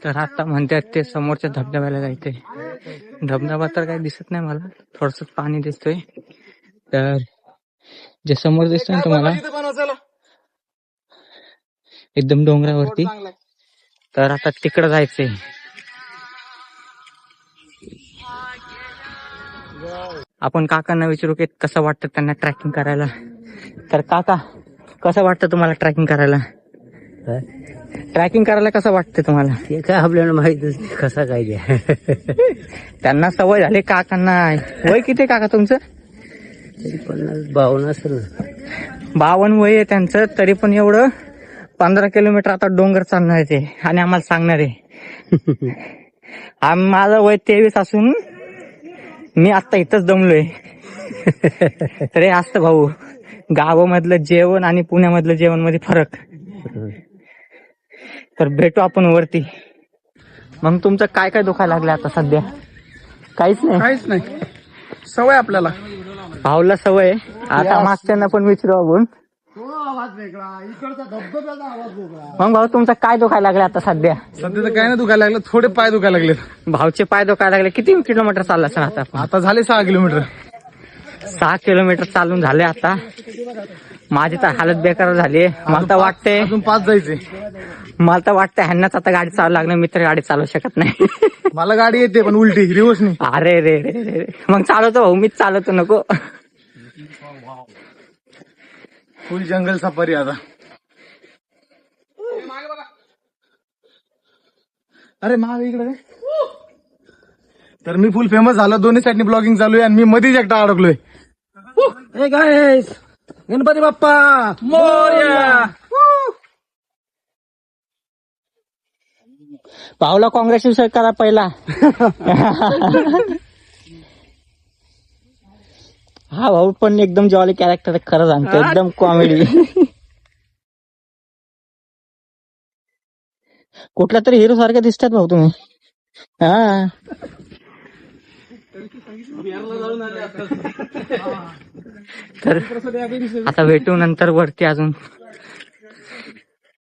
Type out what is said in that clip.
तर आता म्हणतात ते समोरच्या धबधब्याला जायचंय. धबधबा तर काही दिसत नाही मला, थोडस पाणी दिसतोय. तर जे समोर दिसतोय ना तुम्हाला एकदम डोंगरावरती, तर आता तिकडं जायचंय. आपण काकांना विचारू की कसं वाटतं त्यांना ट्रॅकिंग करायला. तर काका, कसं वाटतं तुम्हाला ट्रॅकिंग करायला? ट्रॅकिंग करायला कसं वाटतं तुम्हाला? ते काय आपल्याला माहितच नाही कसा काय द्या. त्यांना सवय झाली. काकांना वय किती काका तुमचं? 50-52 असेल. 52 वय आहे त्यांचं, तरी पण एवढं 15 किलोमीटर आता डोंगर चालणार आहे ते, आणि आम्हाला सांगणार आहे. माझं वय 23 असून मी आता इथंच दमलोय. तर हे असतं भाऊ, गावामधलं जेवण आणि पुण्यामधलं जेवण मध्ये फरक. तर भेटू आपण वरती. मग तुमचं काय काय दुखायला लागलं आता सध्या? काहीच नाही. काहीच नाही, सवय आपल्याला. भाऊला सवय. आता मागच्यांना पण विचारू आपण. मग भाऊ तुमचं काय दुखायला लागलं आता सध्या? सध्या तर काय नाही दुखायला लागलं, थोडे पाय दुखायला लागले. भाऊचे पाय दुखायला लागले. किती किलोमीटर चालला असं आता? आता झाले 6 किलोमीटर. 6 किलोमीटर चालून झाले आता. माझी तर हालत बेकार झाली. मला तर वाटते अजून 5 जायचे. ह्यांनाच आता गाडी चालू लागणार. मी तर गाडी चालवू शकत नाही. मला गाडी येते पण उलटी, रिवर्स नाही. अरे रे रे रे, मग चालवतो भाऊ, मीच चालवतो. नको. फुल जंगल सफारी आता. अरे माग इकडे. तर मी फुल फेमस झालो, दोन्ही साईडनी ब्लॉगिंग चालू आहे आणि मी मध्येच एकटा अडकलोय. Hey guys, Ganpati Bappa Morya. भाऊला काँग्रॅच्युलेशन करा पहिला. हा भाऊ पण एकदम जॉली कॅरेक्टर, खरं सांगतो, एकदम कॉमेडी. कुठल्या तरी हिरो सारखे दिसतात भाऊ तुम्ही. हा, तर आता भेटू नंतर वरती अजून.